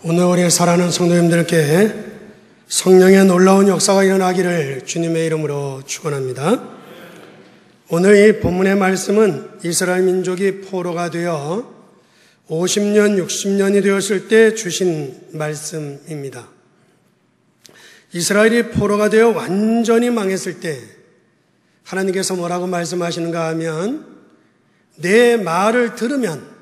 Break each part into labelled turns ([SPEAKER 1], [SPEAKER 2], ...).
[SPEAKER 1] 오늘 우리 사랑하는 성도님들께 성령의 놀라운 역사가 일어나기를 주님의 이름으로 축원합니다. 오늘 이 본문의 말씀은 이스라엘 민족이 포로가 되어 50년, 60년이 되었을 때 주신 말씀입니다. 이스라엘이 포로가 되어 완전히 망했을 때 하나님께서 뭐라고 말씀하시는가 하면 내 말을 들으면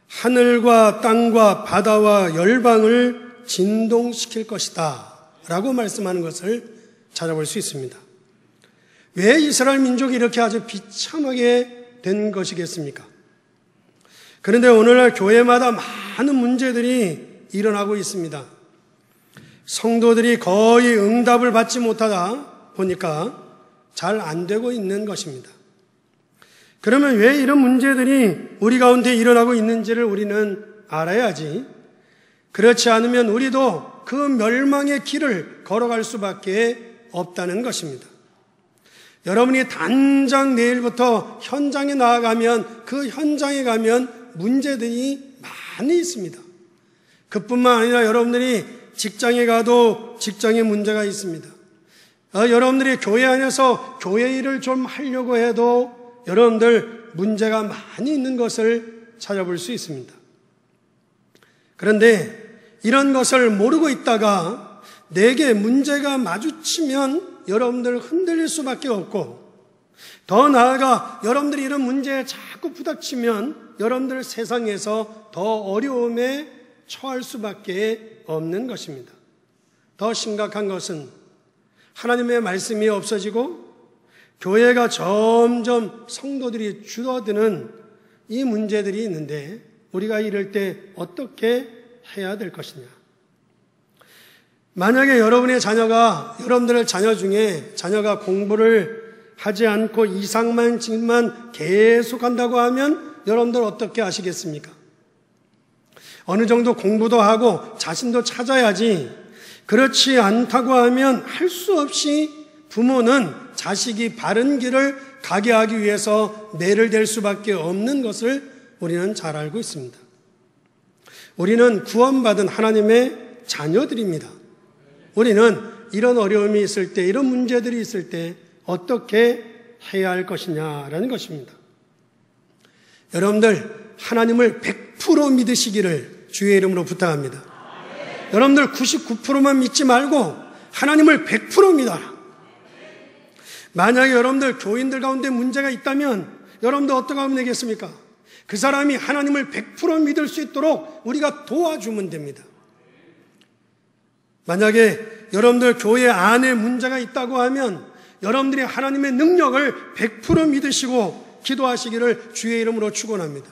[SPEAKER 1] 하늘과 땅과 바다와 열방을 진동시킬 것이다 라고 말씀하는 것을 찾아볼 수 있습니다. 왜 이스라엘 민족이 이렇게 아주 비참하게 된 것이겠습니까? 그런데 오늘날 교회마다 많은 문제들이 일어나고 있습니다. 성도들이 거의 응답을 받지 못하다 보니까 잘 안 되고 있는 것입니다. 그러면 왜 이런 문제들이 우리 가운데 일어나고 있는지를 우리는 알아야지. 그렇지 않으면 우리도 그 멸망의 길을 걸어갈 수밖에 없다는 것입니다. 여러분이 당장 내일부터 현장에 나아가면 그 현장에 가면 문제들이 많이 있습니다. 그뿐만 아니라 여러분들이 직장에 가도 직장에 문제가 있습니다. 여러분들이 교회 안에서 교회 일을 좀 하려고 해도 여러분들 문제가 많이 있는 것을 찾아볼 수 있습니다. 그런데 이런 것을 모르고 있다가 내게 문제가 마주치면 여러분들 흔들릴 수밖에 없고, 더 나아가 여러분들이 이런 문제에 자꾸 부닥치면 여러분들 세상에서 더 어려움에 처할 수밖에 없는 것입니다. 더 심각한 것은 하나님의 말씀이 없어지고 교회가 점점 성도들이 줄어드는 이 문제들이 있는데 우리가 이럴 때 어떻게 해야 될 것이냐. 만약에 여러분들의 자녀 중에 자녀가 공부를 하지 않고 이상만 짓만 계속한다고 하면 여러분들 어떻게 하시겠습니까? 어느 정도 공부도 하고 자신도 찾아야지. 그렇지 않다고 하면 할 수 없이 부모는 자식이 바른 길을 가게 하기 위해서 매를 댈 수밖에 없는 것을 우리는 잘 알고 있습니다. 우리는 구원받은 하나님의 자녀들입니다. 우리는 이런 어려움이 있을 때, 이런 문제들이 있을 때 어떻게 해야 할 것이냐라는 것입니다. 여러분들 하나님을 100% 믿으시기를 주의 이름으로 부탁합니다. 여러분들 99%만 믿지 말고 하나님을 100% 믿어라. 만약에 여러분들 교인들 가운데 문제가 있다면 여러분들 어떻게 하면 되겠습니까? 그 사람이 하나님을 100% 믿을 수 있도록 우리가 도와주면 됩니다. 만약에 여러분들 교회 안에 문제가 있다고 하면 여러분들이 하나님의 능력을 100% 믿으시고 기도하시기를 주의 이름으로 축원합니다.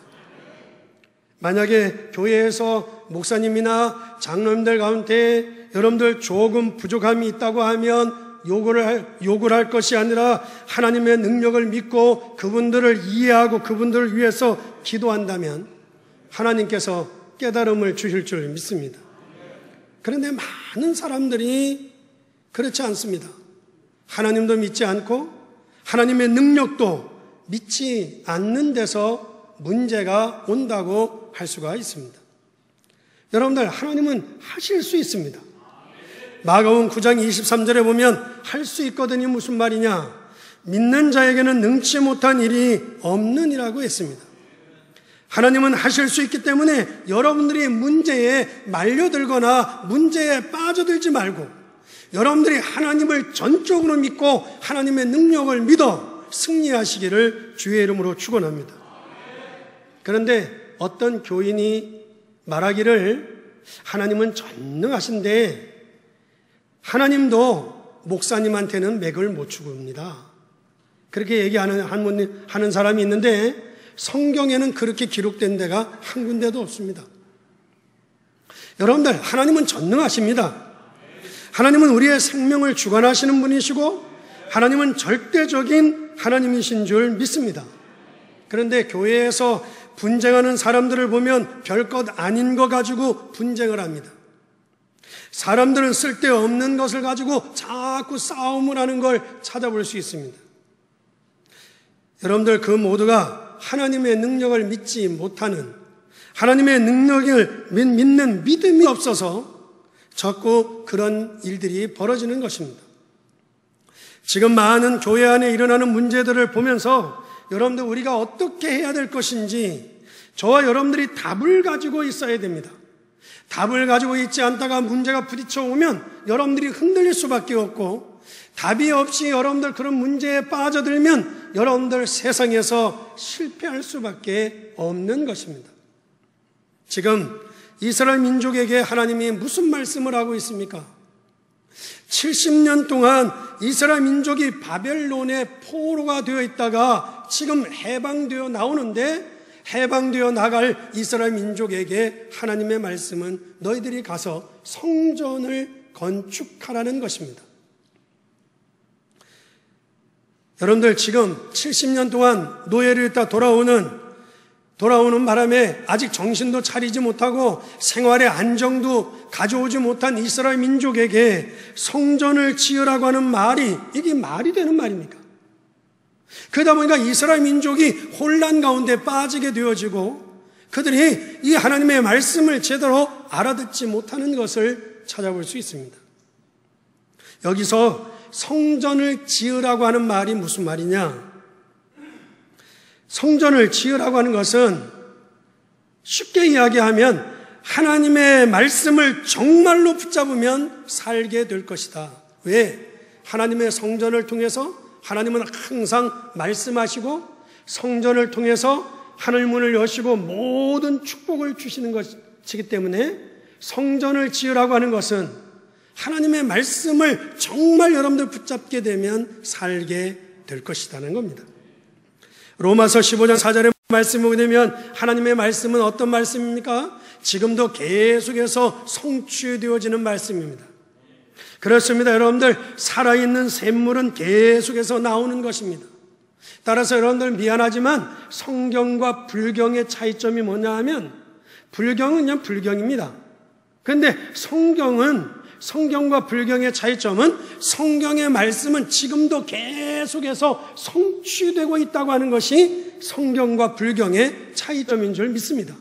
[SPEAKER 1] 만약에 교회에서 목사님이나 장로님들 가운데 여러분들 조금 부족함이 있다고 하면 욕을 할 것이 아니라 하나님의 능력을 믿고 그분들을 이해하고 그분들을 위해서 기도한다면 하나님께서 깨달음을 주실 줄 믿습니다. 그런데 많은 사람들이 그렇지 않습니다. 하나님도 믿지 않고 하나님의 능력도 믿지 않는 데서 문제가 온다고 할 수가 있습니다. 여러분들 하나님은 하실 수 있습니다. 마가복음 9장 23절에 보면 할 수 있거든이 무슨 말이냐? 믿는 자에게는 능치 못한 일이 없느니라고 했습니다. 하나님은 하실 수 있기 때문에 여러분들이 문제에 말려들거나 문제에 빠져들지 말고 여러분들이 하나님을 전적으로 믿고 하나님의 능력을 믿어 승리하시기를 주의 이름으로 축원합니다. 그런데 어떤 교인이 말하기를 하나님은 전능하신데 하나님도 목사님한테는 맥을 못 추굽니다. 그렇게 얘기하는 사람이 있는데 성경에는 그렇게 기록된 데가 한 군데도 없습니다. 여러분들 하나님은 전능하십니다. 하나님은 우리의 생명을 주관하시는 분이시고 하나님은 절대적인 하나님이신 줄 믿습니다. 그런데 교회에서 분쟁하는 사람들을 보면 별것 아닌 거 가지고 분쟁을 합니다. 사람들은 쓸데없는 것을 가지고 자꾸 싸움을 하는 걸 찾아볼 수 있습니다. 여러분들 그 모두가 하나님의 능력을 믿지 못하는 하나님의 능력을 믿는 믿음이 없어서 자꾸 그런 일들이 벌어지는 것입니다. 지금 많은 교회 안에 일어나는 문제들을 보면서 여러분들 우리가 어떻게 해야 될 것인지 저와 여러분들이 답을 가지고 있어야 됩니다. 답을 가지고 있지 않다가 문제가 부딪혀 오면 여러분들이 흔들릴 수밖에 없고, 답이 없이 여러분들 그런 문제에 빠져들면 여러분들 세상에서 실패할 수밖에 없는 것입니다. 지금 이스라엘 민족에게 하나님이 무슨 말씀을 하고 있습니까? 70년 동안 이스라엘 민족이 바벨론의 포로가 되어 있다가 지금 해방되어 나오는데, 해방되어 나갈 이스라엘 민족에게 하나님의 말씀은 너희들이 가서 성전을 건축하라는 것입니다. 여러분들 지금 70년 동안 노예를 있다 돌아오는 바람에 아직 정신도 차리지 못하고 생활의 안정도 가져오지 못한 이스라엘 민족에게 성전을 지으라고 하는 말이, 이게 말이 되는 말입니까? 그러다 보니까 이스라엘 민족이 혼란 가운데 빠지게 되어지고 그들이 이 하나님의 말씀을 제대로 알아듣지 못하는 것을 찾아볼 수 있습니다. 여기서 성전을 지으라고 하는 말이 무슨 말이냐? 성전을 지으라고 하는 것은 쉽게 이야기하면 하나님의 말씀을 정말로 붙잡으면 살게 될 것이다. 왜? 하나님의 성전을 통해서 하나님은 항상 말씀하시고 성전을 통해서 하늘문을 여시고 모든 축복을 주시는 것이기 때문에 성전을 지으라고 하는 것은 하나님의 말씀을 정말 여러분들 붙잡게 되면 살게 될 것이라는 겁니다. 로마서 15장 4절의 말씀을 보게 되면 하나님의 말씀은 어떤 말씀입니까? 지금도 계속해서 성취되어지는 말씀입니다. 그렇습니다. 여러분들 살아있는 샘물은 계속해서 나오는 것입니다. 따라서 여러분들 미안하지만 성경과 불경의 차이점이 뭐냐 하면 불경은 그냥 불경입니다. 그런데 성경과 불경의 차이점은 성경의 말씀은 지금도 계속해서 성취되고 있다고 하는 것이 성경과 불경의 차이점인 줄 믿습니다.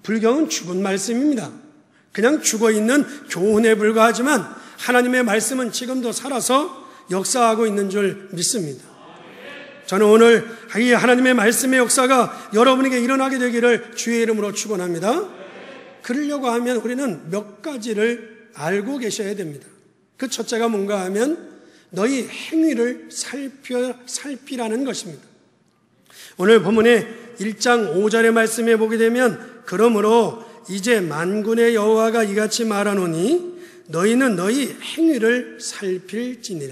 [SPEAKER 1] 불경은 죽은 말씀입니다. 그냥 죽어있는 교훈에 불과하지만 하나님의 말씀은 지금도 살아서 역사하고 있는 줄 믿습니다. 저는 오늘 이 하나님의 말씀의 역사가 여러분에게 일어나게 되기를 주의 이름으로 축원합니다. 그러려고 하면 우리는 몇 가지를 알고 계셔야 됩니다. 그 첫째가 뭔가 하면 너희 행위를 살피라는 것입니다. 오늘 본문의 1장 5절의 말씀에 보게 되면 그러므로 이제 만군의 여호와가 이같이 말하노니 너희는 너희 행위를 살필지니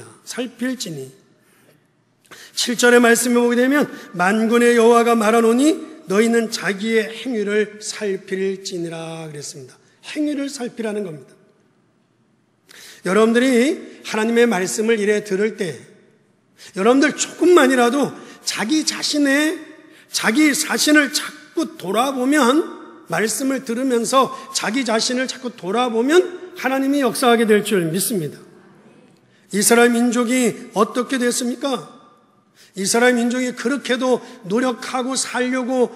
[SPEAKER 1] 7절의 말씀에 보게 되면 만군의 여호와가 말하노니 너희는 자기의 행위를 살필지니라 그랬습니다. 행위를 살피라는 겁니다. 여러분들이 하나님의 말씀을 이래 들을 때 여러분들 조금만이라도 자기 자신을 자꾸 돌아보면, 말씀을 들으면서 자기 자신을 자꾸 돌아보면 하나님이 역사하게 될 줄 믿습니다. 이스라엘 민족이 어떻게 됐습니까? 이스라엘 민족이 그렇게도 노력하고 살려고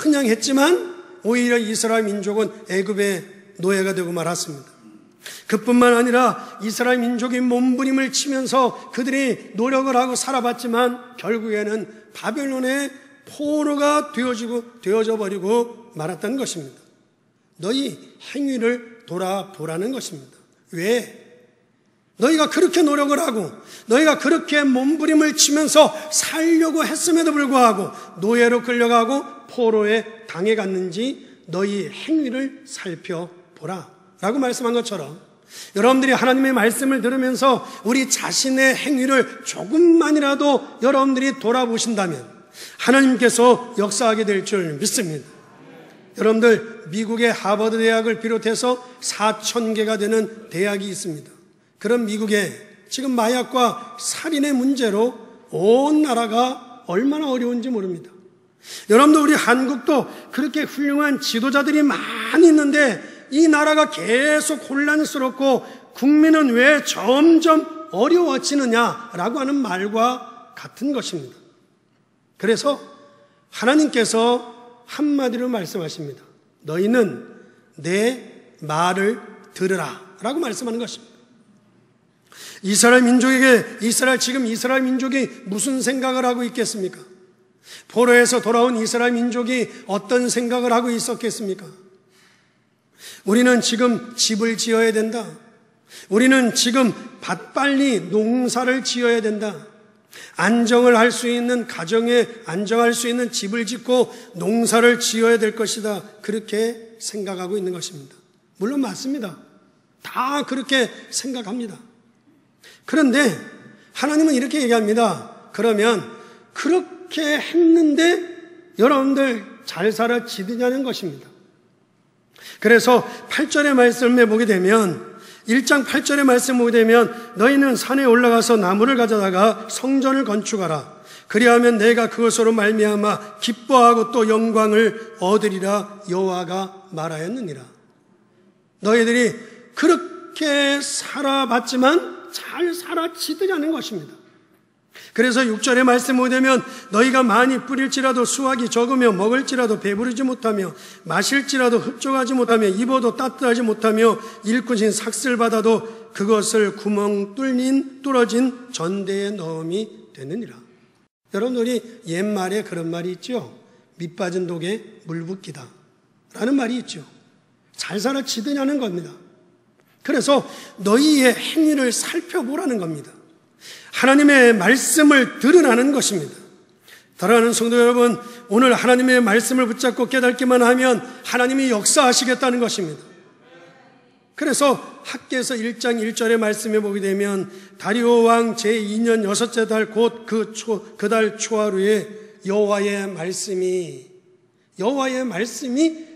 [SPEAKER 1] 그냥 했지만 오히려 이스라엘 민족은 애굽의 노예가 되고 말았습니다. 그뿐만 아니라 이스라엘 민족이 몸부림을 치면서 그들이 노력을 하고 살아봤지만 결국에는 바벨론의 포로가 되어져 버리고 말았다는 것입니다. 너희 행위를 돌아보라는 것입니다. 왜? 너희가 그렇게 노력을 하고 너희가 그렇게 몸부림을 치면서 살려고 했음에도 불구하고 노예로 끌려가고 포로에 당해갔는지 너희 행위를 살펴보라 라고 말씀한 것처럼 여러분들이 하나님의 말씀을 들으면서 우리 자신의 행위를 조금만이라도 여러분들이 돌아보신다면 하나님께서 역사하게 될 줄 믿습니다. 여러분들 미국의 하버드 대학을 비롯해서 4,000개가 되는 대학이 있습니다. 그런 미국에 지금 마약과 살인의 문제로 온 나라가 얼마나 어려운지 모릅니다. 여러분들 우리 한국도 그렇게 훌륭한 지도자들이 많이 있는데 이 나라가 계속 혼란스럽고 국민은 왜 점점 어려워지느냐라고 하는 말과 같은 것입니다. 그래서 하나님께서 한마디로 말씀하십니다. 너희는 내 말을 들으라 라고 말씀하는 것입니다. 이스라엘 민족이 무슨 생각을 하고 있겠습니까? 포로에서 돌아온 이스라엘 민족이 어떤 생각을 하고 있었겠습니까? 우리는 지금 집을 지어야 된다. 우리는 지금 빨리 농사를 지어야 된다. 안정을 할 수 있는 가정에 안정할 수 있는 집을 짓고 농사를 지어야 될 것이다. 그렇게 생각하고 있는 것입니다. 물론 맞습니다. 다 그렇게 생각합니다. 그런데 하나님은 이렇게 얘기합니다. 그러면 그렇게 했는데 여러분들 잘 살아지느냐는 것입니다. 그래서 8절의 말씀에 보게 되면 1장 8절의 말씀에 보게 되면 너희는 산에 올라가서 나무를 가져다가 성전을 건축하라. 그리하면 내가 그것으로 말미암아 기뻐하고 또 영광을 얻으리라 여호와가 말하였느니라. 너희들이 그렇게 살아봤지만 잘 살아지느냐는 것입니다. 그래서 6절의 말씀에 보게 되면 너희가 많이 뿌릴지라도 수확이 적으며 먹을지라도 배부르지 못하며 마실지라도 흡족하지 못하며 입어도 따뜻하지 못하며 일꾼신 삭슬 받아도 그것을 구멍 뚫어진 전대에 넣음이 되느니라. 여러분들이 옛말에 그런 말이 있죠. 밑 빠진 독에 물 붓기다 라는 말이 있죠. 잘 살아지느냐는 겁니다. 그래서 너희의 행위를 살펴보라는 겁니다. 하나님의 말씀을 들으라는 것입니다. 사랑하는 성도 여러분, 오늘 하나님의 말씀을 붙잡고 깨닫기만 하면 하나님이 역사하시겠다는 것입니다. 그래서 학개서 1장 1절의 말씀에 보게 되면 다리오 왕 제2년 6째 달 곧 그 달 초하루에 여호와의 말씀이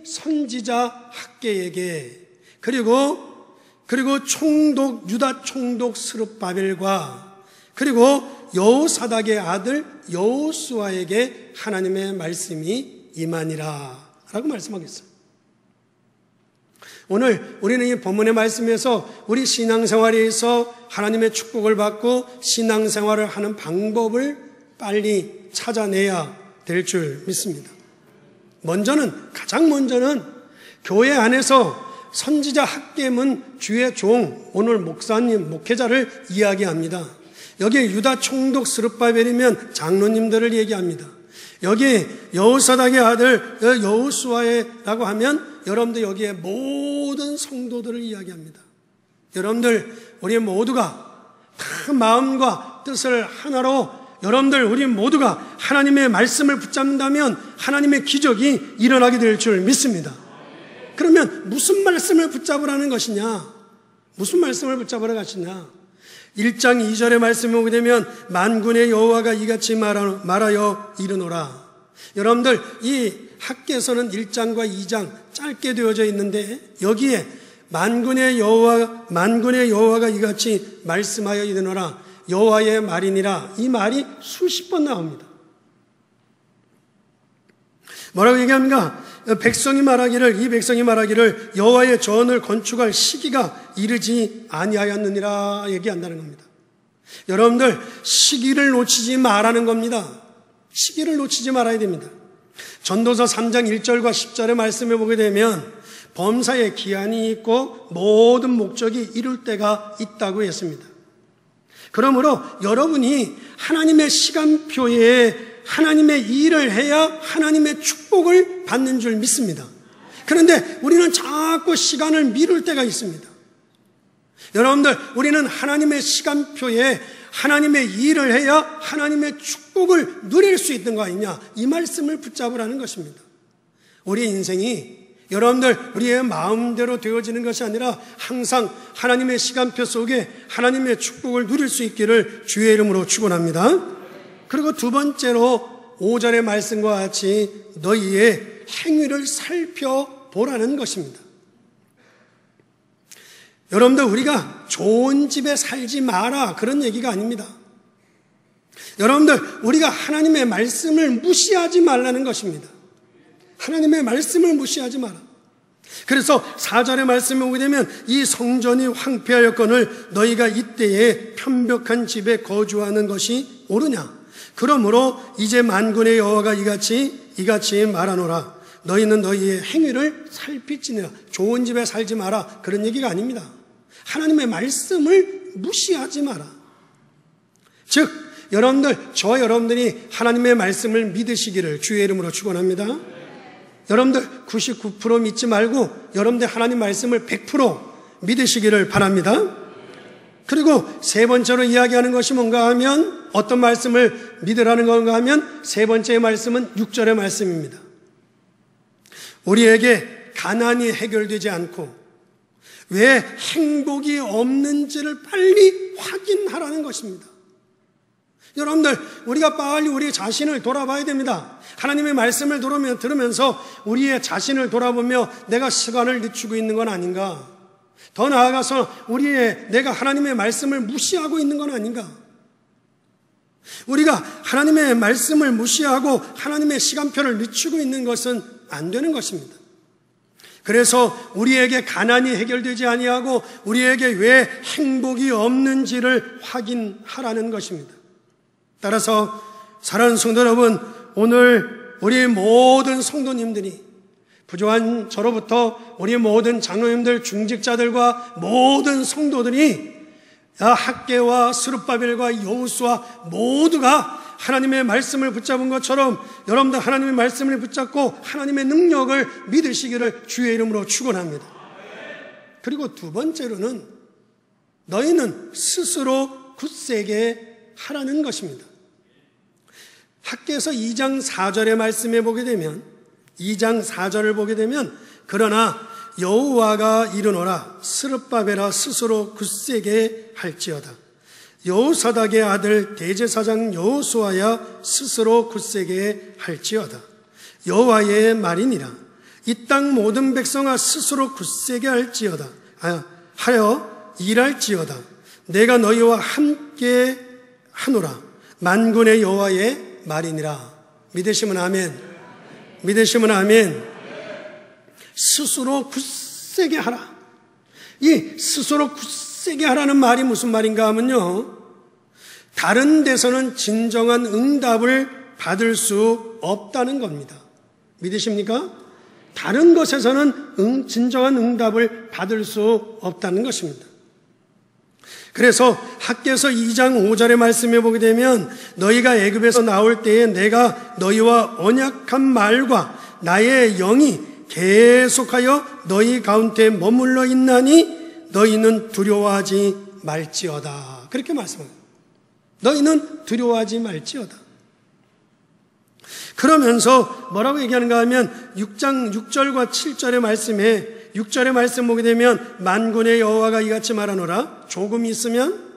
[SPEAKER 1] 선지자 학개에게 그리고 유다 총독 스룹바벨과 그리고 여호사닥의 아들 여호수아에게 하나님의 말씀이 임하니라 라고 말씀하겠어요. 오늘 우리는 이 본문의 말씀에서 우리 신앙생활에서 하나님의 축복을 받고 신앙생활을 하는 방법을 빨리 찾아내야 될 줄 믿습니다. 가장 먼저는 교회 안에서 선지자 학개문 주의 종, 오늘 목사님, 목회자를 이야기합니다. 여기에 유다 총독 스룹바벨이면 장로님들을 얘기합니다. 여기 여호사닥의 아들 여호수아라고 하면 여러분들 여기에 모든 성도들을 이야기합니다. 여러분들 우리 모두가 다 마음과 뜻을 하나로 여러분들 우리 모두가 하나님의 말씀을 붙잡는다면 하나님의 기적이 일어나게 될 줄 믿습니다. 그러면 무슨 말씀을 붙잡으라는 것이냐? 무슨 말씀을 붙잡으라 하시냐? 1장 2절의 말씀에 오게 되면 만군의 여호와가 이같이 말하여 이르노라. 여러분들 이 학개서는 1장과 2장 짧게 되어져 있는데 여기에 만군의 여호와가 이같이 말씀하여 이르노라. 여호와의 말이니라. 이 말이 수십 번 나옵니다. 뭐라고 얘기합니까? 이 백성이 말하기를 여호와의 전을 건축할 시기가 이르지 아니하였느니라 얘기한다는 겁니다. 여러분들 시기를 놓치지 말라는 겁니다. 시기를 놓치지 말아야 됩니다. 전도서 3장 1절과 10절의 말씀에 보게 되면 범사에 기한이 있고 모든 목적이 이룰 때가 있다고 했습니다. 그러므로 여러분이 하나님의 시간표에 하나님의 일을 해야 하나님의 축복을 받는 줄 믿습니다. 그런데 우리는 자꾸 시간을 미룰 때가 있습니다. 여러분들 우리는 하나님의 시간표에 하나님의 일을 해야 하나님의 축복을 누릴 수 있는 거 아니냐, 이 말씀을 붙잡으라는 것입니다. 우리 인생이 여러분들 우리의 마음대로 되어지는 것이 아니라 항상 하나님의 시간표 속에 하나님의 축복을 누릴 수 있기를 주의 이름으로 축원합니다. 그리고 두 번째로 5절의 말씀과 같이 너희의 행위를 살펴보라는 것입니다. 여러분들 우리가 좋은 집에 살지 마라 그런 얘기가 아닙니다. 여러분들 우리가 하나님의 말씀을 무시하지 말라는 것입니다. 하나님의 말씀을 무시하지 마라. 그래서 4절의 말씀에 오게 되면 이 성전이 황폐하였거늘 너희가 이때에 편벽한 집에 거주하는 것이 옳으냐. 그러므로 이제 만군의 여호와가 이같이 말하노라. 너희는 너희의 행위를 살피지니라. 좋은 집에 살지 마라, 그런 얘기가 아닙니다. 하나님의 말씀을 무시하지 마라. 즉 여러분들이 하나님의 말씀을 믿으시기를 주의 이름으로 축원합니다. 여러분들 99% 믿지 말고 여러분들 하나님 말씀을 100% 믿으시기를 바랍니다. 그리고 세 번째로 이야기하는 것이 뭔가 하면, 어떤 말씀을 믿으라는 건가 하면, 세 번째 말씀은 6절의 말씀입니다. 우리에게 가난이 해결되지 않고 왜 행복이 없는지를 빨리 확인하라는 것입니다. 여러분들, 우리가 빨리 우리 자신을 돌아봐야 됩니다. 하나님의 말씀을 들으면서 우리의 자신을 돌아보며 내가 시간을 늦추고 있는 건 아닌가? 더 나아가서 내가 하나님의 말씀을 무시하고 있는 건 아닌가? 우리가 하나님의 말씀을 무시하고 하나님의 시간표를 늦추고 있는 것은 안 되는 것입니다. 그래서 우리에게 가난이 해결되지 아니하고 우리에게 왜 행복이 없는지를 확인하라는 것입니다. 따라서 사랑하는 성도 여러분, 오늘 우리 모든 성도님들이, 부조한 저로부터 우리 모든 장로님들, 중직자들과 모든 성도들이 학개와 스룹바벨과 여호수아 모두가 하나님의 말씀을 붙잡은 것처럼 여러분들 하나님의 말씀을 붙잡고 하나님의 능력을 믿으시기를 주의 이름으로 축원합니다. 그리고 두 번째로는 너희는 스스로 굳세게 하라는 것입니다. 학개서 2장 4절의 말씀에 보게 되면, 2장 4절을 보게 되면, 그러나 여호와가 이르노라 스룹바벨아 스스로 굳세게 할지어다. 여호사닥의 아들 대제사장 여호수아야 스스로 굳세게 할지어다. 여호와의 말이니라. 이 땅 모든 백성아 스스로 굳세게 할지어다. 하여 일할지어다. 내가 너희와 함께 하노라. 만군의 여호와의 말이니라. 믿으시면 아멘. 믿으시면 아멘. 스스로 굳세게 하라. 이 스스로 굳세게 하라는 말이 무슨 말인가 하면요, 다른 데서는 진정한 응답을 받을 수 없다는 겁니다. 믿으십니까? 다른 것에서는 진정한 응답을 받을 수 없다는 것입니다. 그래서 학개서 2장 5절의 말씀에 보게 되면, 너희가 애굽에서 나올 때에 내가 너희와 언약한 말과 나의 영이 계속하여 너희 가운데 머물러 있나니 너희는 두려워하지 말지어다. 그렇게 말씀합니다. 너희는 두려워하지 말지어다. 그러면서 뭐라고 얘기하는가 하면 6장 6절과 7절의 말씀에, 6절의 말씀 보게 되면 만군의 여호와가 이같이 말하노라. 조금 있으면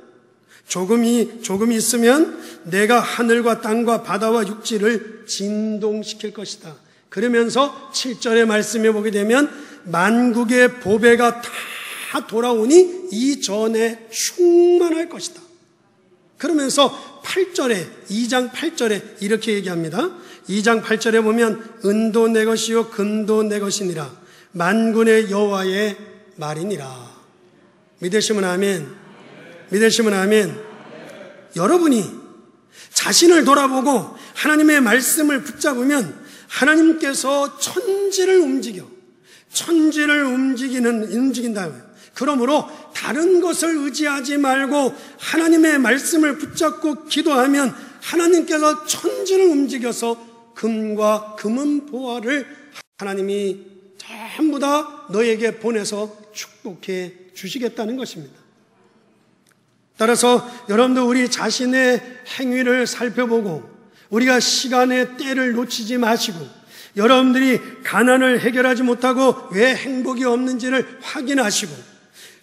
[SPEAKER 1] 내가 하늘과 땅과 바다와 육지를 진동시킬 것이다. 그러면서 7절의 말씀에 보게 되면 만국의 보배가 다 돌아오니 이전에 충만할 것이다. 그러면서 8절에, 2장 8절에 이렇게 얘기합니다. 2장 8절에 보면 은도 내 것이요 금도 내 것이니라. 만군의 여호와의 말이니라. 믿으시면 아멘. 믿으시면 아멘. 여러분이 자신을 돌아보고 하나님의 말씀을 붙잡으면 하나님께서 천지를 움직인다고요. 그러므로 다른 것을 의지하지 말고 하나님의 말씀을 붙잡고 기도하면 하나님께서 천지를 움직여서 금과 금은 보화를 하나님이 전부 다 너에게 보내서 축복해 주시겠다는 것입니다. 따라서 여러분들 우리 자신의 행위를 살펴보고 우리가 시간의 때를 놓치지 마시고 여러분들이 가난을 해결하지 못하고 왜 행복이 없는지를 확인하시고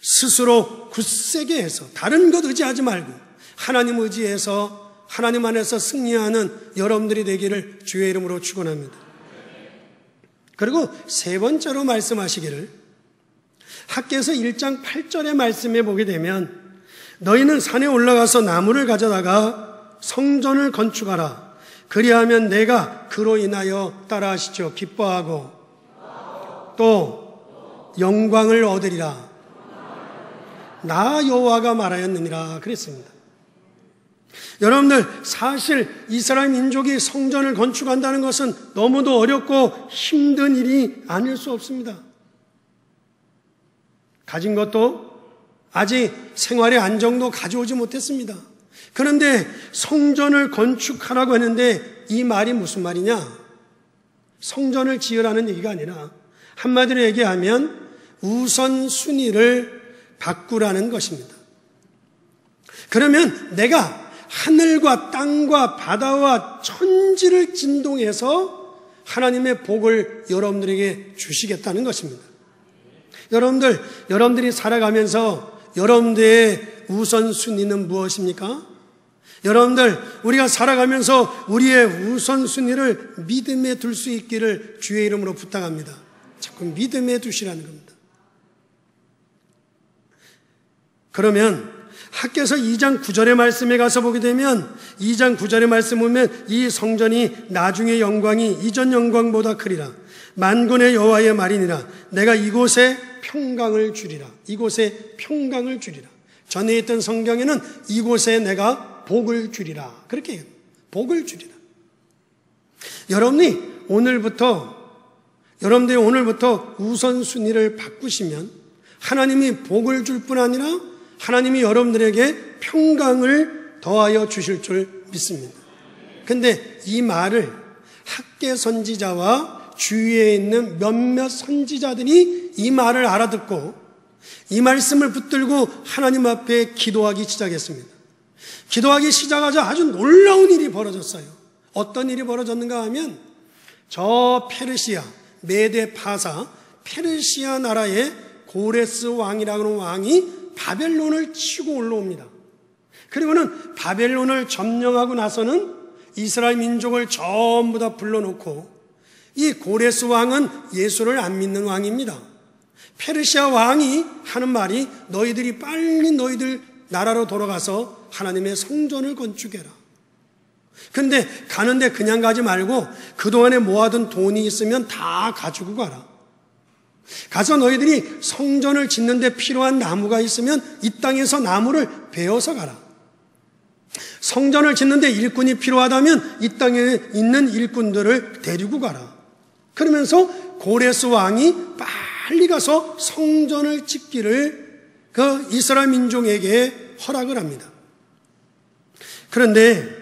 [SPEAKER 1] 스스로 굳세게 해서 다른 것 의지하지 말고 하나님 의지해서 하나님 안에서 승리하는 여러분들이 되기를 주의 이름으로 축원합니다. 그리고 세 번째로 말씀하시기를 학개서 1장 8절의 말씀에 보게 되면 너희는 산에 올라가서 나무를 가져다가 성전을 건축하라. 그리하면 내가 그로 인하여 따라하시죠. 기뻐하고 또 영광을 얻으리라. 나 여호와가 말하였느니라 그랬습니다. 여러분들, 사실 이스라엘 민족이 성전을 건축한다는 것은 너무도 어렵고 힘든 일이 아닐 수 없습니다. 가진 것도 아직 생활의 안정도 가져오지 못했습니다. 그런데 성전을 건축하라고 했는데 이 말이 무슨 말이냐? 성전을 지으라는 얘기가 아니라 한마디로 얘기하면 우선순위를 바꾸라는 것입니다. 그러면 내가 하늘과 땅과 바다와 천지를 진동해서 하나님의 복을 여러분들에게 주시겠다는 것입니다. 여러분들이 살아가면서 여러분들의 우선순위는 무엇입니까? 여러분들, 우리가 살아가면서 우리의 우선순위를 믿음에 둘 수 있기를 주의 이름으로 부탁합니다. 자꾸 믿음에 두시라는 겁니다. 그러면 학개서 2장 9절의 말씀에 가서 보게 되면 2장 9절의 말씀 보면 이 성전이 나중의 영광이 이전 영광보다 크리라. 만군의 여호와의 말이니라. 내가 이곳에 평강을 주리라. 이곳에 평강을 주리라. 전에 있던 성경에는 이곳에 내가 복을 주리라. 그렇게 해요. 복을 주리라. 여러분들이 오늘부터 우선순위를 바꾸시면 하나님이 복을 줄 뿐 아니라 하나님이 여러분들에게 평강을 더하여 주실 줄 믿습니다. 근데 이 말을 학개 선지자와 주위에 있는 몇몇 선지자들이 이 말을 알아듣고 이 말씀을 붙들고 하나님 앞에 기도하기 시작했습니다. 기도하기 시작하자 아주 놀라운 일이 벌어졌어요. 어떤 일이 벌어졌는가 하면 저 페르시아, 메데 파사, 페르시아 나라의 고레스 왕이라고 하는 왕이 바벨론을 치고 올라옵니다. 그리고는 바벨론을 점령하고 나서는 이스라엘 민족을 전부 다 불러놓고 이 고레스 왕은 예수를 안 믿는 왕입니다. 페르시아 왕이 하는 말이 너희들이 빨리 너희들 나라로 돌아가서 하나님의 성전을 건축해라. 근데 가는데 그냥 가지 말고 그동안에 모아둔 돈이 있으면 다 가지고 가라. 가서 너희들이 성전을 짓는데 필요한 나무가 있으면 이 땅에서 나무를 베어서 가라. 성전을 짓는데 일꾼이 필요하다면 이 땅에 있는 일꾼들을 데리고 가라. 그러면서 고레스 왕이 빨리 가서 성전을 짓기를 그 이스라엘 민족에게 허락을 합니다. 그런데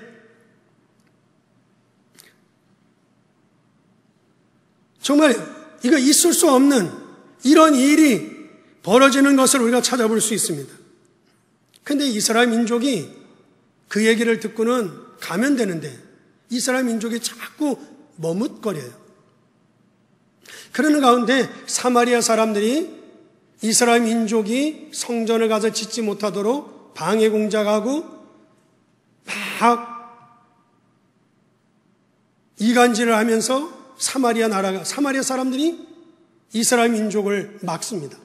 [SPEAKER 1] 정말 이거 있을 수 없는 이런 일이 벌어지는 것을 우리가 찾아볼 수 있습니다. 그런데 이스라엘 민족이 그 얘기를 듣고는 가면 되는데 이스라엘 민족이 자꾸 머뭇거려요. 그러는 가운데 사마리아 사람들이 이스라엘 민족이 성전을 가서 짓지 못하도록 방해 공작하고 막 이간질을 하면서 사마리아 사람들이 이스라엘 민족을 막습니다.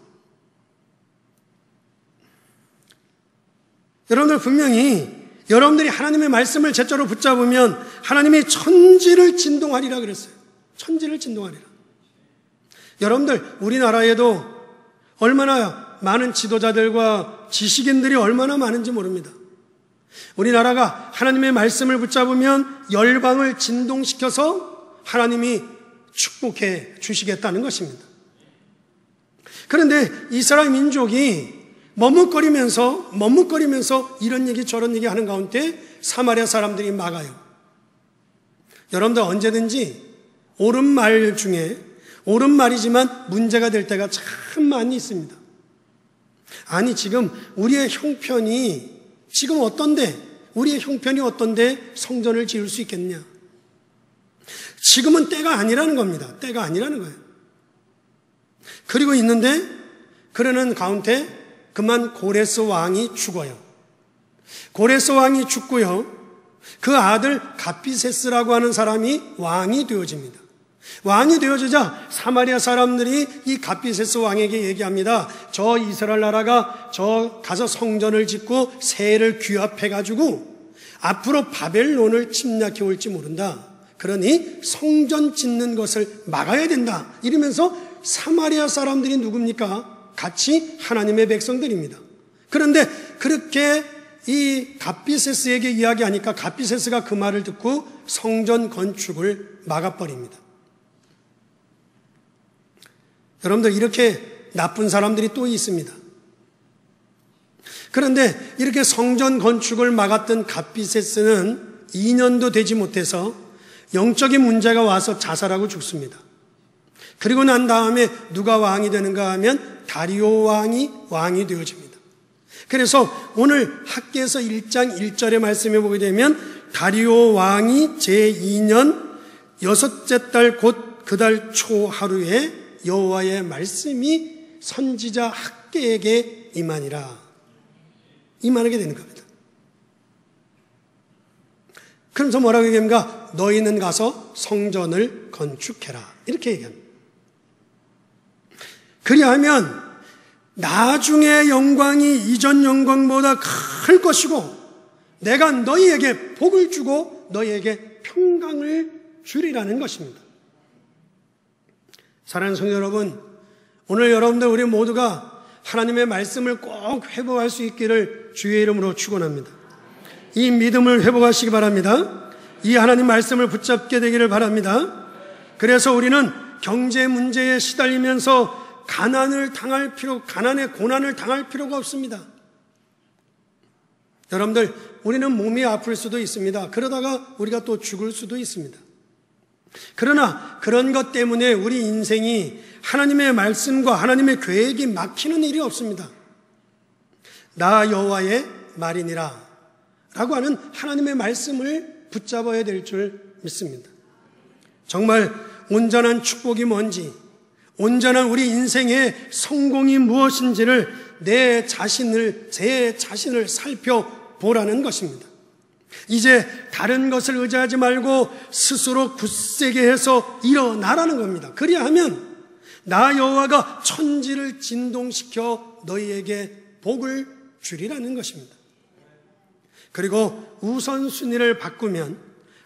[SPEAKER 1] 여러분들 분명히 여러분들이 하나님의 말씀을 제대로 붙잡으면 하나님이 천지를 진동하리라 그랬어요. 천지를 진동하리라. 여러분들 우리나라에도 얼마나 많은 지도자들과 지식인들이 얼마나 많은지 모릅니다. 우리나라가 하나님의 말씀을 붙잡으면 열방을 진동시켜서 하나님이 축복해 주시겠다는 것입니다. 그런데 이스라엘 민족이 머뭇거리면서 이런 얘기 저런 얘기 하는 가운데 사마리아 사람들이 막아요. 여러분들 언제든지 옳은 말 중에 옳은 말이지만 문제가 될 때가 참 많이 있습니다. 아니 지금 우리의 형편이 지금 어떤데 우리의 형편이 어떤데 성전을 지을 수 있겠냐? 지금은 때가 아니라는 겁니다. 때가 아니라는 거예요. 그리고 있는데 그러는 가운데 그만 고레스 왕이 죽어요. 고레스 왕이 죽고요. 그 아들 갓비세스라고 하는 사람이 왕이 되어집니다. 왕이 되어지자 사마리아 사람들이 이 갓비세스 왕에게 얘기합니다. 저 이스라엘 나라가 저 가서 성전을 짓고 새를 귀합해가지고 앞으로 바벨론을 침략해 올지 모른다. 그러니 성전 짓는 것을 막아야 된다. 이러면서 사마리아 사람들이 누굽니까? 같이 하나님의 백성들입니다. 그런데 그렇게 이 갓비세스에게 이야기하니까 갓비세스가 그 말을 듣고 성전 건축을 막아버립니다. 여러분들, 이렇게 나쁜 사람들이 또 있습니다. 그런데 이렇게 성전 건축을 막았던 갓비세스는 2년도 되지 못해서 영적인 문제가 와서 자살하고 죽습니다. 그리고 난 다음에 누가 왕이 되는가 하면 다리오 왕이 되어집니다. 그래서 오늘 학개서 1장 1절의 말씀에 보게 되면 다리오 왕이 제2년 6째 달 곧 그 달 초 하루에 여호와의 말씀이 선지자 학개에게 임하게 되는 겁니다. 그러면서 뭐라고 얘기합니까? 너희는 가서 성전을 건축해라, 이렇게 얘기합니다. 그리하면 나중에 영광이 이전 영광보다 클 것이고 내가 너희에게 복을 주고 너희에게 평강을 주리라는 것입니다. 사랑하는 성도 여러분, 오늘 여러분들 우리 모두가 하나님의 말씀을 꼭 회복할 수 있기를 주의 이름으로 축원합니다. 이 믿음을 회복하시기 바랍니다. 이 하나님 말씀을 붙잡게 되기를 바랍니다. 그래서 우리는 경제 문제에 시달리면서 가난의 고난을 당할 필요가 없습니다. 여러분들, 우리는 몸이 아플 수도 있습니다. 그러다가 우리가 또 죽을 수도 있습니다. 그러나 그런 것 때문에 우리 인생이 하나님의 말씀과 하나님의 계획이 막히는 일이 없습니다. 나 여호와의 말이니라 라고 하는 하나님의 말씀을 붙잡아야 될 줄 믿습니다. 정말 온전한 축복이 뭔지, 온전한 우리 인생의 성공이 무엇인지를 제 자신을 살펴보라는 것입니다. 이제 다른 것을 의지하지 말고 스스로 굳세게 해서 일어나라는 겁니다. 그리하면 나 여호와가 천지를 진동시켜 너희에게 복을 주리라는 것입니다. 그리고 우선순위를 바꾸면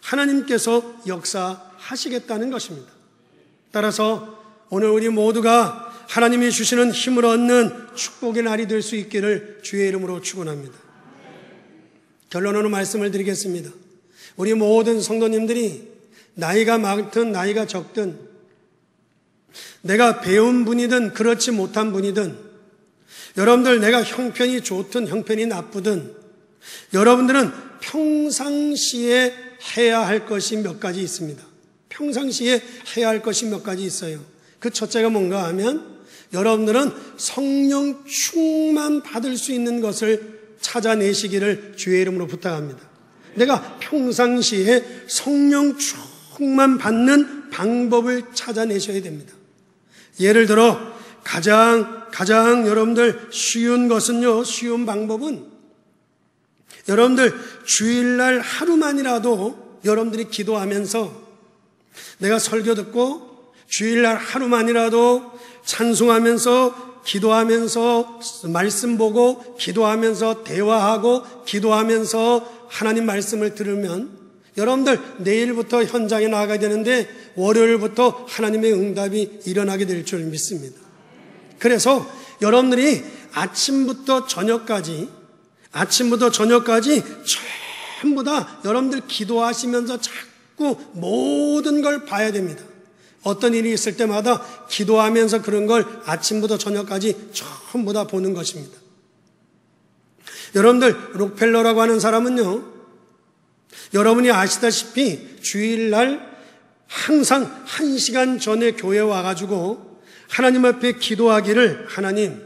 [SPEAKER 1] 하나님께서 역사하시겠다는 것입니다. 따라서 오늘 우리 모두가 하나님이 주시는 힘을 얻는 축복의 날이 될 수 있기를 주의 이름으로 축원합니다. 결론으로 말씀을 드리겠습니다. 우리 모든 성도님들이 나이가 많든 나이가 적든, 내가 배운 분이든 그렇지 못한 분이든, 여러분들 내가 형편이 좋든 형편이 나쁘든, 여러분들은 평상시에 해야 할 것이 몇 가지 있습니다. 평상시에 해야 할 것이 몇 가지 있어요. 그 첫째가 뭔가 하면 여러분들은 성령 충만 받을 수 있는 것을 찾아내시기를 주의 이름으로 부탁합니다. 내가 평상시에 성령 충만 받는 방법을 찾아내셔야 됩니다. 예를 들어 가장 여러분들 쉬운 방법은 여러분들 주일날 하루만이라도 여러분들이 기도하면서, 내가 설교 듣고 주일날 하루만이라도 찬송하면서, 기도하면서, 말씀 보고, 기도하면서, 대화하고, 기도하면서 하나님 말씀을 들으면 여러분들 내일부터 현장에 나가야 되는데 월요일부터 하나님의 응답이 일어나게 될 줄 믿습니다. 그래서 여러분들이 아침부터 저녁까지 전부 다 여러분들 기도하시면서 자꾸 모든 걸 봐야 됩니다. 어떤 일이 있을 때마다 기도하면서 그런 걸 아침부터 저녁까지 전부 다 보는 것입니다. 여러분들, 록펠러라고 하는 사람은요, 여러분이 아시다시피 주일날 항상 1시간 전에 교회에 와가지고 하나님 앞에 기도하기를, 하나님,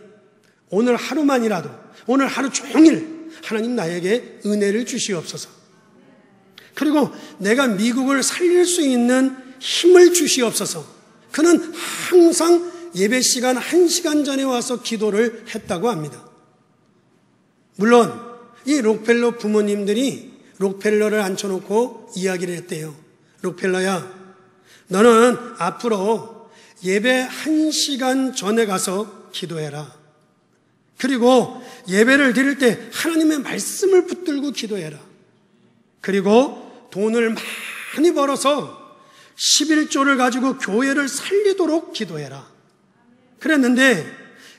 [SPEAKER 1] 오늘 하루만이라도, 오늘 하루 종일 하나님 나에게 은혜를 주시옵소서. 그리고 내가 미국을 살릴 수 있는 힘을 주시옵소서. 그는 항상 예배 시간 1시간 전에 와서 기도를 했다고 합니다. 물론 이 록펠러 부모님들이 록펠러를 앉혀놓고 이야기를 했대요. 록펠러야, 너는 앞으로 예배 1시간 전에 가서 기도해라. 그리고 예배를 드릴 때 하나님의 말씀을 붙들고 기도해라. 그리고 돈을 많이 벌어서 11조를 가지고 교회를 살리도록 기도해라. 그랬는데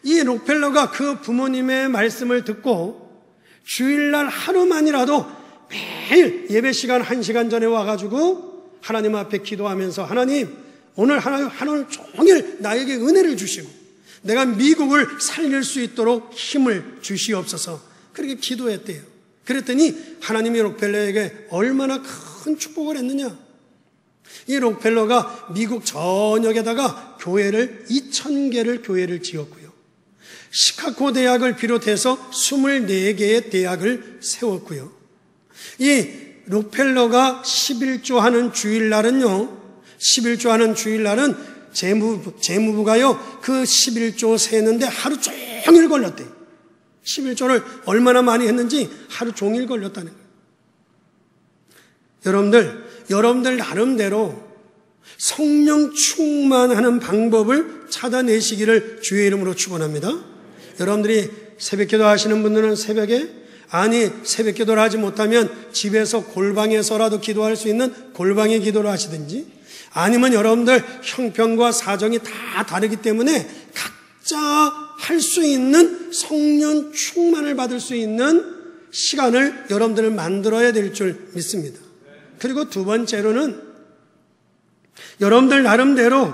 [SPEAKER 1] 이 록펠러가 그 부모님의 말씀을 듣고 주일날 하루만이라도 매일 예배 시간 1시간 전에 와가지고 하나님 앞에 기도하면서 하나님 오늘 하루 종일 나에게 은혜를 주시고 내가 미국을 살릴 수 있도록 힘을 주시옵소서. 그렇게 기도했대요. 그랬더니 하나님이 록펠러에게 얼마나 큰 축복을 했느냐. 이 록펠러가 미국 전역에다가 교회를 2,000개를 교회를 지었고요. 시카고 대학을 비롯해서 24개의 대학을 세웠고요. 이 록펠러가 11조 하는 주일날은요, 11조 하는 주일날은 재무부가요, 그 11조 세는데 하루 종일 걸렸대요. 11조를 얼마나 많이 했는지 하루 종일 걸렸다는 거예요. 여러분들 나름대로 성령 충만하는 방법을 찾아내시기를 주의 이름으로 축원합니다. 여러분들이 새벽기도 하시는 분들은 새벽에, 아니 새벽기도를 하지 못하면 집에서 골방에서라도 기도할 수 있는 골방에 기도를 하시든지, 아니면 여러분들 형편과 사정이 다 다르기 때문에 각자 할 수 있는 성령 충만을 받을 수 있는 시간을 여러분들을 만들어야 될 줄 믿습니다. 그리고 두 번째로는 여러분들 나름대로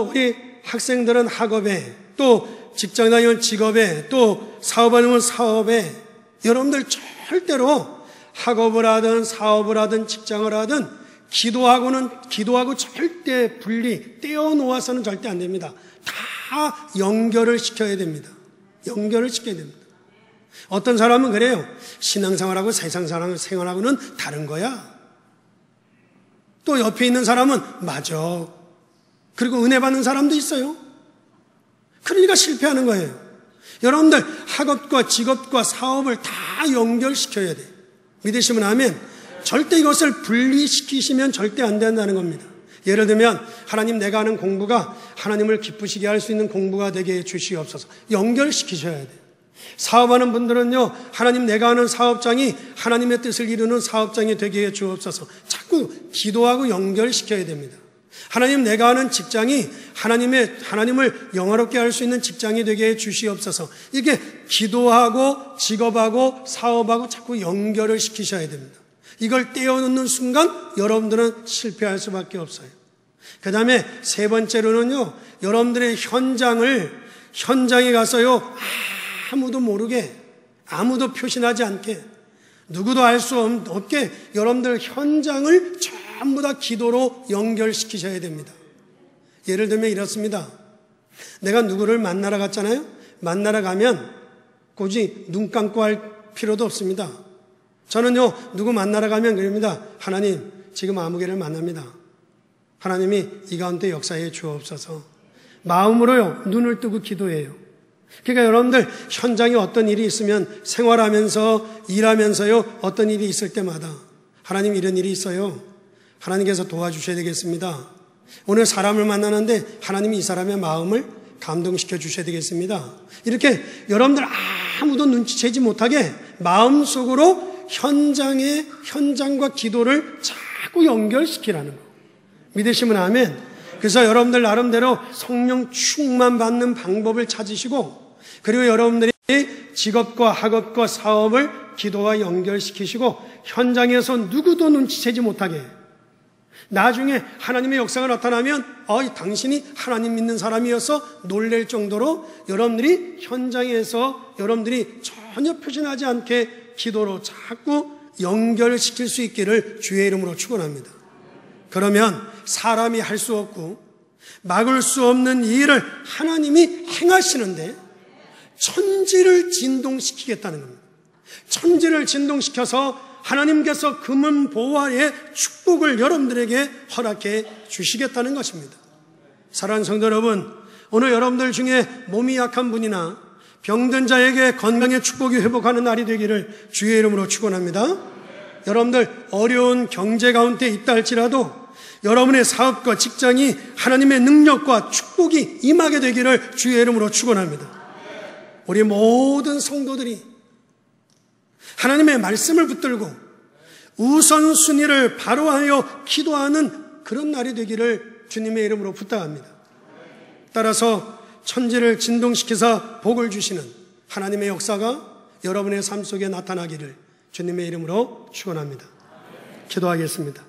[SPEAKER 1] 우리 학생들은 학업에, 또 직장 다니면 직업에, 또 사업하면 사업에, 여러분들 절대로 학업을 하든 사업을 하든 직장을 하든 기도하고 절대 떼어놓아서는 절대 안 됩니다. 다 연결을 시켜야 됩니다. 연결을 시켜야 됩니다. 어떤 사람은 그래요. 신앙생활하고 세상생활하고는 다른 거야. 또 옆에 있는 사람은 맞아. 그리고 은혜 받는 사람도 있어요. 그러니까 실패하는 거예요. 여러분들 학업과 직업과 사업을 다 연결시켜야 돼요. 믿으시면 아멘. 절대 이것을 분리시키시면 절대 안 된다는 겁니다. 예를 들면 하나님, 내가 하는 공부가 하나님을 기쁘시게 할 수 있는 공부가 되게 주시옵소서. 연결시키셔야 돼요. 사업하는 분들은요, 하나님, 내가 하는 사업장이 하나님의 뜻을 이루는 사업장이 되게 해 주옵소서. 자꾸 기도하고 연결시켜야 됩니다. 하나님, 내가 하는 직장이 하나님을 영화롭게 할 수 있는 직장이 되게 해 주시옵소서. 이게 기도하고 직업하고 사업하고 자꾸 연결을 시키셔야 됩니다. 이걸 떼어놓는 순간 여러분들은 실패할 수밖에 없어요. 그 다음에 세 번째로는요, 여러분들의 현장에 가서요, 아무도 모르게, 아무도 표시하지 않게, 누구도 알 수 없게 여러분들 현장을 전부 다 기도로 연결시키셔야 됩니다. 예를 들면 이렇습니다. 내가 누구를 만나러 갔잖아요. 만나러 가면 굳이 눈 감고 할 필요도 없습니다. 저는요, 누구 만나러 가면 그럽니다. 하나님, 지금 아무개를 만납니다. 하나님이 이 가운데 역사해 주옵소서. 마음으로요, 눈을 뜨고 기도해요. 그러니까 여러분들 현장에 어떤 일이 있으면 생활하면서 일하면서요, 어떤 일이 있을 때마다 하나님, 이런 일이 있어요. 하나님께서 도와주셔야 되겠습니다. 오늘 사람을 만나는데 하나님이 이 사람의 마음을 감동시켜 주셔야 되겠습니다. 이렇게 여러분들 아무도 눈치채지 못하게 마음속으로 현장과 기도를 자꾸 연결시키라는 거. 믿으시면 아멘. 그래서 여러분들 나름대로 성령 충만 받는 방법을 찾으시고, 그리고 여러분들이 직업과 학업과 사업을 기도와 연결시키시고, 현장에서 누구도 눈치채지 못하게, 나중에 하나님의 역사가 나타나면 당신이 하나님 믿는 사람이어서 놀랄 정도로 여러분들이 현장에서 여러분들이 전혀 표신하지 않게 기도로 자꾸 연결시킬 수 있기를 주의 이름으로 축원합니다. 그러면 사람이 할 수 없고 막을 수 없는 일을 하나님이 행하시는데 천지를 진동시키겠다는 겁니다. 천지를 진동시켜서 하나님께서 금은 보화의 축복을 여러분들에게 허락해 주시겠다는 것입니다. 사랑하는 성도 여러분, 오늘 여러분들 중에 몸이 약한 분이나 병든 자에게 건강의 축복이 회복하는 날이 되기를 주의 이름으로 축원합니다. 여러분들 어려운 경제 가운데 있다 할지라도 여러분의 사업과 직장이 하나님의 능력과 축복이 임하게 되기를 주의 이름으로 축원합니다. 우리 모든 성도들이 하나님의 말씀을 붙들고 우선순위를 바로하여 기도하는 그런 날이 되기를 주님의 이름으로 부탁합니다. 따라서 천지를 진동시키사 복을 주시는 하나님의 역사가 여러분의 삶 속에 나타나기를 주님의 이름으로 축원합니다. 기도하겠습니다.